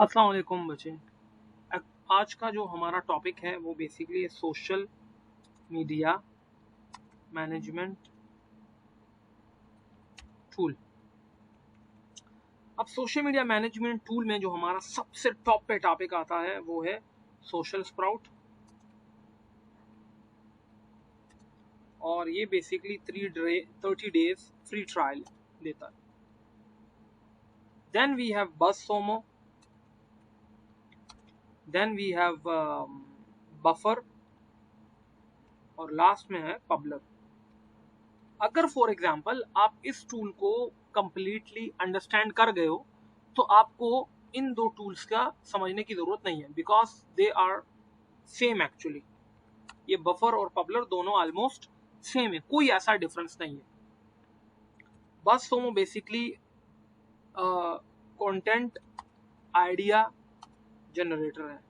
अस्सलाम वालेकुम बच्चे। आज का जो हमारा टॉपिक है वो basically social media management tool. अब सोशल मीडिया मैनेजमेंट टूल में जो हमारा सबसे टॉप पे टॉपिक आता है वो है सोशल स्प्राउट, और ये बेसिकली 30 डेज फ्री ट्रायल देता है। Then we have BuzzSumo, then we have Buffer, और लास्ट में है पब्लर। अगर फॉर एग्जाम्पल आप इस टूल को कंप्लीटली अंडरस्टैंड कर गए हो तो आपको इन दो टूल्स का समझने की जरूरत नहीं है, because they are same actually. ये बफर और पब्लर दोनों ऑलमोस्ट सेम है, कोई ऐसा डिफरेंस नहीं है। बस सोमो बेसिकली कंटेंट आइडिया जनरेटर है।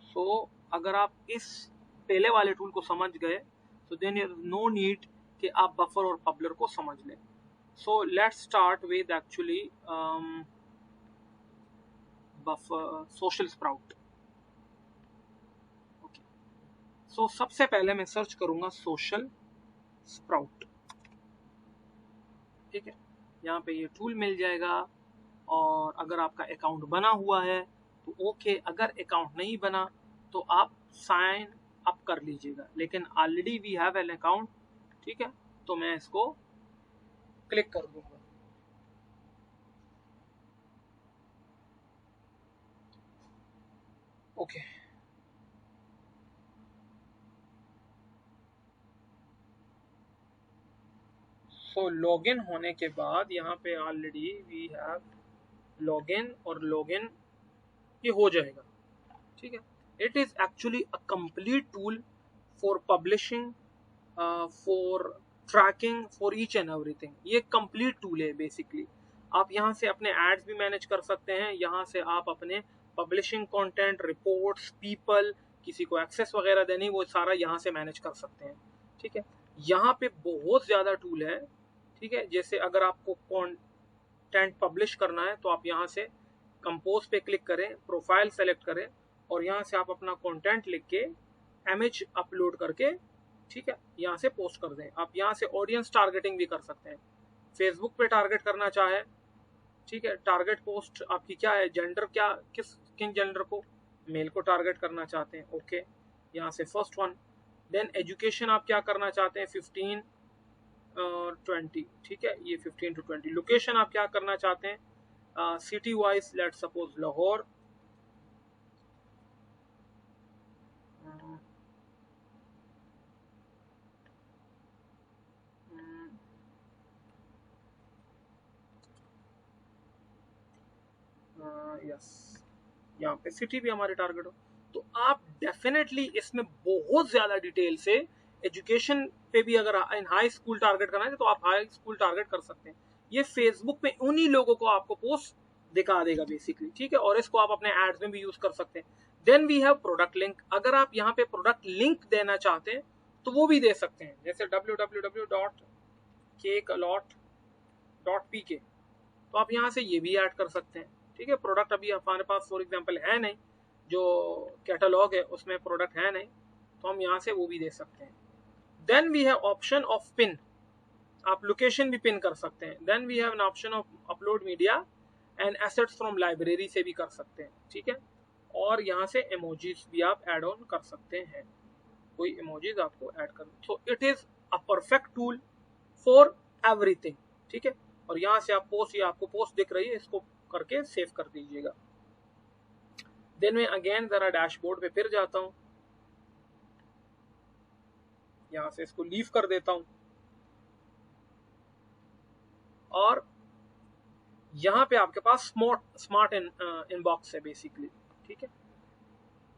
सो अगर आप इस पहले वाले टूल को समझ गए तो देन नो नीड कि आप बफर और पब्लर को समझ लें। So let's start with actually buffer social sprout. Okay. So सबसे पहले मैं सर्च करूंगा social sprout। ठीक है, यहाँ पे ये टूल मिल जाएगा, और अगर आपका अकाउंट बना हुआ है तो ओके, अगर अकाउंट नहीं बना तो आप साइन अप कर लीजिएगा, लेकिन already we have an account. ठीक है, तो मैं इसको क्लिक कर दूंगा। ओके, सो लॉगिन होने के बाद यहाँ पे ऑलरेडी वी हैव लॉगिन, और लॉगिन ये हो जाएगा। ठीक है, it is actually a complete tool for publishing, for tracking, for each and everything. ये कंप्लीट टूल है बेसिकली। आप यहाँ से अपने एड्स भी मैनेज कर सकते हैं, यहाँ से आप अपने पब्लिशिंग कंटेंट, रिपोर्ट्स, पीपल, किसी को एक्सेस वगैरह देनी, वो सारा यहाँ से मैनेज कर सकते हैं। ठीक है, यहाँ पे बहुत ज़्यादा टूल है। ठीक है, जैसे अगर आपको कंटेंट पब्लिश करना है तो आप यहाँ से कंपोज पे क्लिक करें, प्रोफाइल सेलेक्ट करें, और यहाँ से आप अपना कंटेंट लिख के इमेज अपलोड करके, ठीक है, यहाँ से पोस्ट कर दें। आप यहाँ से ऑडियंस टारगेटिंग भी कर सकते हैं। फेसबुक पे टारगेट करना चाहे, ठीक है, टारगेट पोस्ट आपकी क्या है, जेंडर क्या, किन जेंडर को, मेल को टारगेट करना चाहते हैं, ओके, यहाँ से फर्स्ट वन। देन एजुकेशन आप क्या करना चाहते हैं, 15 और 20। ठीक है, ये 15 to 20। लोकेशन आप क्या करना चाहते हैं, city wise, let suppose Lahore. Yes, यहाँ पे सिटी भी हमारे टारगेट हो, तो आप डेफिनेटली इसमें बहुत ज्यादा डिटेल से एजुकेशन पे भी, अगर इन हाई स्कूल टारगेट करना है तो आप हाई स्कूल टारगेट कर सकते हैं। ये फेसबुक पे उन्हीं लोगों को आपको पोस्ट दिखा देगा बेसिकली। ठीक है, और इसको आप अपने एड्स में भी यूज कर सकते हैं। Then we have product link. अगर आप यहाँ पे प्रोडक्ट लिंक देना चाहते हैं तो वो भी दे सकते हैं, जैसे www.cakelot.pk, तो आप यहाँ से ये भी ऐड कर सकते हैं। ठीक है, प्रोडक्ट अभी हमारे पास फॉर एग्जांपल है नहीं, जो कैटलॉग है उसमें प्रोडक्ट है नहीं, तो हम यहाँ से वो भी दे सकते हैं। Then we have option of pin, आप लोकेशन भी पिन कर सकते हैं। Then we have an option of upload media and assets from library से भी कर सकते हैं। ठीक है, और यहाँ से इमोजीज भी आप ऐड ऑन कर सकते हैं, कोई इमोजीज आपको ऐड कर। So it is a perfect tool for everything. ठीक है, और यहाँ से आप पोस्ट, ये आपको पोस्ट दिख रही है, इसको करके सेव कर दीजिएगा। देन मैं अगेन जरा डैशबोर्ड पे फिर जाता हूँ, यहाँ से इसको लीव कर देता हूँ, और यहाँ पे आपके पास स्मार्ट इनबॉक्स है बेसिकली। ठीक है,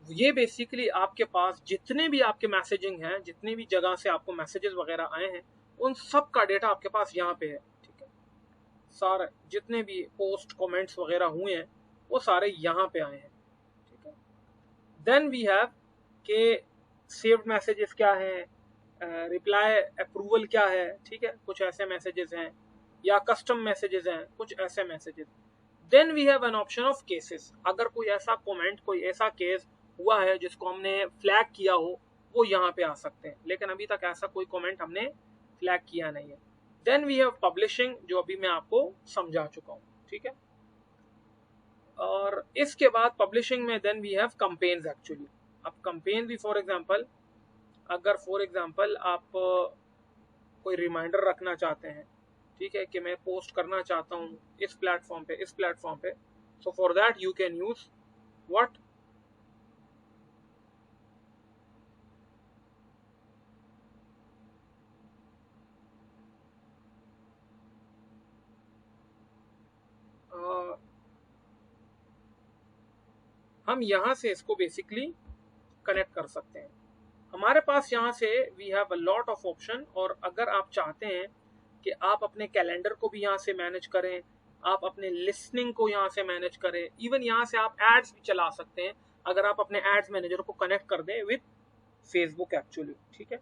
ये बेसिकली आपके पास जितने भी आपके मैसेजिंग हैं, जितनी भी जगह से आपको मैसेजेस वगैरह आए हैं, उन सब का डेटा आपके पास यहाँ पे है। ठीक है, सारे जितने भी पोस्ट कमेंट्स वगैरह हुए हैं वो सारे यहाँ पे आए हैं। ठीक है, देन वी हैव के सेव्ड मैसेजेस क्या है, रिप्लाई अप्रूवल क्या है। ठीक है, कुछ ऐसे मैसेजेस हैं, या कस्टम मैसेजेस हैं, कुछ ऐसे messages. Then we have an option of cases. अगर कोई ऐसा कमेंट, कोई ऐसा केस हुआ है जिसको हमने फ्लैग किया हो, वो यहाँ पे आ सकते हैं, लेकिन अभी तक ऐसा कोई कमेंट हमने फ्लैग किया नहीं है। देन वी हैव पब्लिशिंग, जो अभी मैं आपको समझा चुका हूँ, ठीक है। और इसके बाद पब्लिशिंग में then we have campaigns actually. अब कैंपेन भी फॉर एग्जांपल, अगर फॉर एग्जांपल आप कोई रिमाइंडर रखना चाहते हैं, ठीक है, कि मैं पोस्ट करना चाहता हूँ इस प्लेटफॉर्म पे, इस प्लेटफॉर्म पे, so for that you can use what, हम यहाँ से इसको बेसिकली कनेक्ट कर सकते हैं। हमारे पास यहाँ से we have a lot of option. और अगर आप चाहते हैं कि आप अपने कैलेंडर को भी यहाँ से मैनेज करें, आप अपने लिसनिंग को यहाँ से मैनेज करें, इवन यहाँ से आप एड्स भी चला सकते हैं अगर आप अपने एड्स मैनेजर को कनेक्ट कर दें विद फेसबुक एक्चुअली, ठीक है।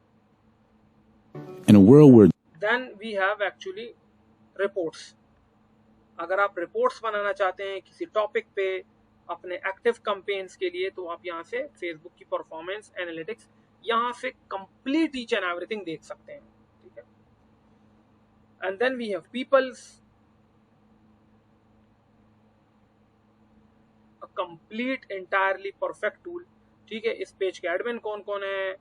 Then we have actually reports. अगर आप रिपोर्ट्स बनाना चाहते हैं किसी टॉपिक पे अपने एक्टिव कैंपेन्स के लिए, तो आप यहाँ से फेसबुक की परफॉर्मेंस एनालिटिक्स यहाँ से कंप्लीट ईच एंड एवरीथिंग देख सकते हैं, ठीक है। And then we have peoples, a complete entirely perfect tool, ठीक है। इस पेज के एडमिन कौन कौन है,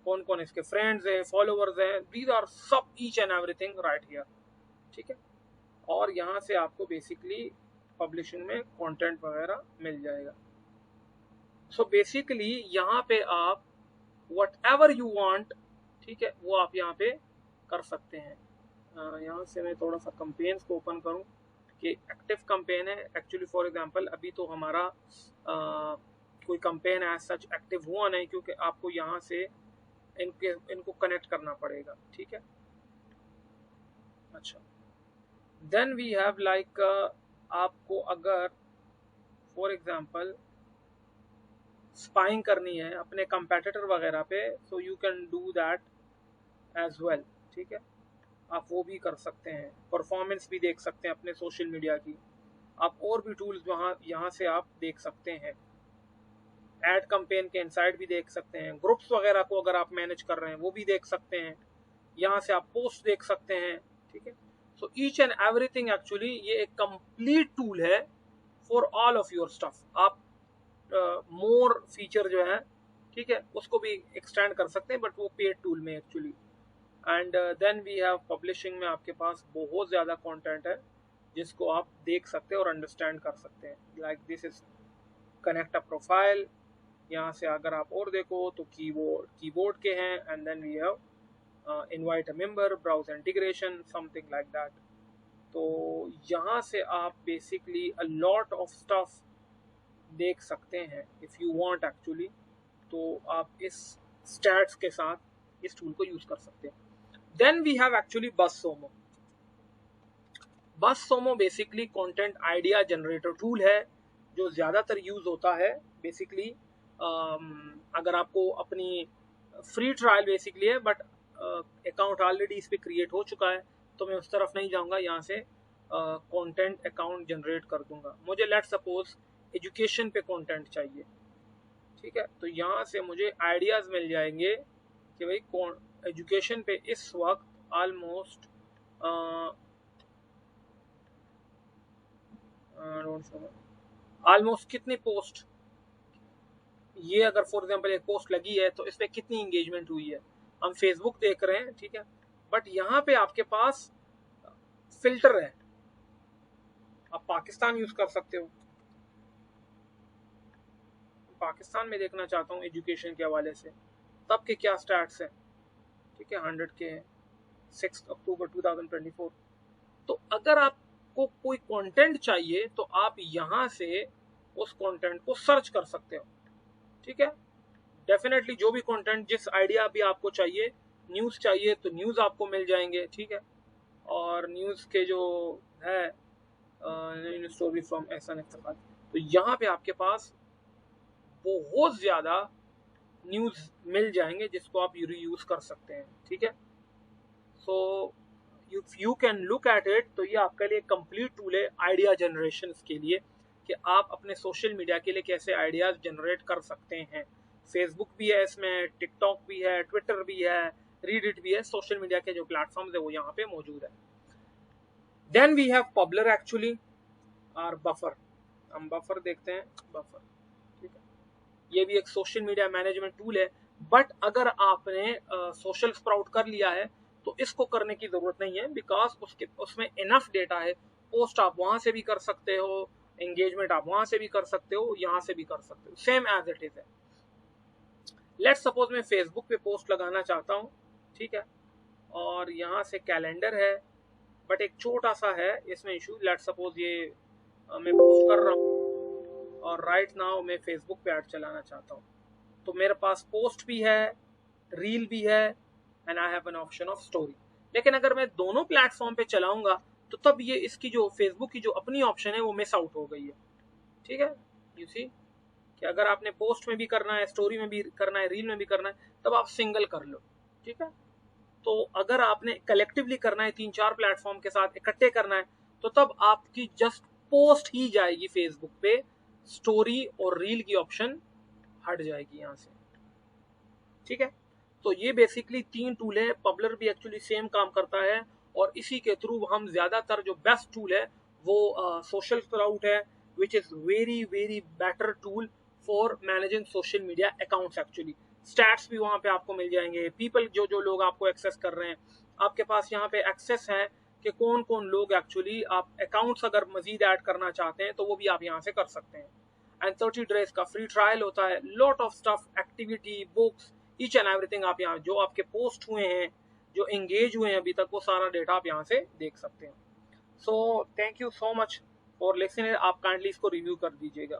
कौन कौन इसके फ्रेंड्स हैं, फॉलोअर्स हैं, दीज आर सब each and everything right here, ठीक है। और यहाँ से आपको बेसिकली पब्लिशिंग में कंटेंट वगैरह मिल जाएगा। सो बेसिकली यहाँ पे आप व्हाटएवर यू वांट, ठीक है, वो आप यहाँ पे कर सकते हैं। यहाँ से मैं थोड़ा सा कैंपेन्स को ओपन करूँ कि एक्टिव कैंपेन है एक्चुअली। फॉर एग्जांपल अभी तो हमारा कोई कैंपेन एज सच एक्टिव हुआ नहीं, क्योंकि आपको यहाँ से इनको कनेक्ट करना पड़ेगा, ठीक है। अच्छा, देन वी हैव लाइक, आपको अगर फॉर एग्जांपल स्पाइंग करनी है अपने कंपेटिटर वगैरह पे, so you can do that as well, ठीक है। आप वो भी कर सकते हैं, परफॉर्मेंस भी देख सकते हैं अपने सोशल मीडिया की। आप और भी टूल्स वहाँ यहाँ से आप देख सकते हैं, एड कैंपेन के इनसाइड भी देख सकते हैं, ग्रुप्स वगैरह को अगर आप मैनेज कर रहे हैं वो भी देख सकते हैं, यहाँ से आप पोस्ट देख सकते हैं, ठीक है। So each and everything actually ये एक कंप्लीट टूल है for all of your stuff. आप मोर फीचर जो है, ठीक है, उसको भी एक्सटेंड कर सकते हैं, बट वो पेड टूल में actually. And then we have publishing में आपके पास बहुत ज़्यादा कंटेंट है जिसको आप देख सकते हैं और अंडरस्टैंड कर सकते हैं। Like this is connect a profile, यहाँ से अगर आप और देखो तो कीबोर्ड के हैं, and then we have invite a member, browse integration, something like that. तो यहाँ से आप basically a lot of stuff देख सकते हैं इफ़ यू वांट एक्चुअली। तो आप इस स्टैट्स के साथ इस टूल को यूज कर सकते हैं। Then we have actually BuzzSumo. BuzzSumo basically content idea generator tool है जो ज़्यादातर यूज होता है बेसिकली। अगर आपको अपनी फ्री ट्रायल बेसिकली है, बट अकाउंट ऑलरेडी इस पर क्रिएट हो चुका है, तो मैं उस तरफ नहीं जाऊंगा, यहाँ से कंटेंट अकाउंट जनरेट कर दूंगा। मुझे लेट सपोज एजुकेशन पे कंटेंट चाहिए, ठीक है, तो यहाँ से मुझे आइडियाज़ मिल जाएंगे कि भाई कौन एजुकेशन पे इस वक्त ऑलमोस्ट कितनी पोस्ट, ये अगर फॉर एग्जांपल एक पोस्ट लगी है तो इस पर कितनी इंगेजमेंट हुई है। हम फेसबुक देख रहे हैं, ठीक है, बट यहाँ पे आपके पास फिल्टर है, आप पाकिस्तान यूज कर सकते हो। पाकिस्तान में देखना चाहता हूँ एजुकेशन के हवाले से, तब के क्या स्टैट्स हैं, ठीक है, 100 के हैं 6 अक्टूबर 2024। तो अगर आपको कोई कंटेंट चाहिए तो आप यहाँ से उस कंटेंट को सर्च कर सकते हो, ठीक है। डेफिनेटली जो भी कंटेंट, जिस आइडिया भी आपको चाहिए, न्यूज़ चाहिए तो न्यूज़ आपको मिल जाएंगे, ठीक है। और न्यूज़ के जो है स्टोरी फ्रॉम एहसान इफ्तिखार, तो यहाँ पे आपके पास बहुत ज़्यादा न्यूज़ मिल जाएंगे जिसको आप रीयूज़ कर सकते हैं, ठीक है। So if you can look at it, तो ये आपके लिए कंप्लीट टूल है आइडिया जनरेशन के लिए, कि आप अपने सोशल मीडिया के लिए कैसे आइडियाज जनरेट कर सकते हैं। फेसबुक भी है इसमें, टिकटॉक भी है, ट्विटर भी है, रीडिट भी है, सोशल मीडिया के जो प्लेटफॉर्म्स है वो यहाँ पे मौजूद है। देन वी हैव पब्लर एक्चुअली और बफर। हम बफर देखते हैं, बफर, ठीक है, ये भी एक सोशल मीडिया मैनेजमेंट टूल है। बट अगर आपने सोशल स्प्राउट कर लिया है तो इसको करने की जरूरत नहीं है, बिकॉज उसमें इनफ डेटा है। पोस्ट आप वहां से भी कर सकते हो, एंगेजमेंट आप वहां से भी कर सकते हो, यहाँ से भी कर सकते हो, सेम एज इट इज है। लेट्स सपोज मैं फेसबुक पे पोस्ट लगाना चाहता हूँ, ठीक है, और यहाँ से कैलेंडर है, बट एक छोटा सा है इसमें इशू। लेट्स सपोज ये मैं पोस्ट कर रहा हूँ और राइट नाउ मैं फेसबुक पे ऐड चलाना चाहता हूँ, तो मेरे पास पोस्ट भी है, रील भी है, and I have an option of story. लेकिन अगर मैं दोनों प्लेटफॉर्म पे चलाऊंगा तो तब ये इसकी जो फेसबुक की जो अपनी ऑप्शन है वो मिस आउट हो गई है, ठीक है। यू सी कि अगर आपने पोस्ट में भी करना है, स्टोरी में भी करना है, रील में भी करना है, तब आप सिंगल कर लो, ठीक है। तो अगर आपने कलेक्टिवली करना है, 3-4 प्लेटफॉर्म के साथ इकट्ठे करना है, तो तब आपकी जस्ट पोस्ट ही जाएगी फेसबुक पे, स्टोरी और रील की ऑप्शन हट जाएगी यहाँ से, ठीक है। तो ये बेसिकली 3 टूल है। पब्लर भी एक्चुअली सेम काम करता है, और इसी के थ्रू हम ज्यादातर जो बेस्ट टूल है वो सोशल स्प्राउट है, which is very very better tool for managing social media accounts. Actually stats भी वहां पे आपको मिल जाएंगे, पीपल जो लोग आपको एक्सेस कर रहे हैं, आपके पास यहाँ पे एक्सेस है कि कौन कौन लोग एक्चुअली, आप अकाउंट्स अगर मजीद ऐड करना चाहते हैं तो वो भी आप यहाँ से कर सकते हैं। एंड 30 डेज का फ्री ट्रायल होता है, lot of stuff, activity, books, each and everything आप यहाँ जो आपके पोस्ट हुए हैं, जो एंगेज हुए हैं अभी तक, वो सारा डेटा आप यहाँ से देख सकते हैं। So thank you so much for listening. आप काइंडली इसको रिव्यू कर दीजिएगा।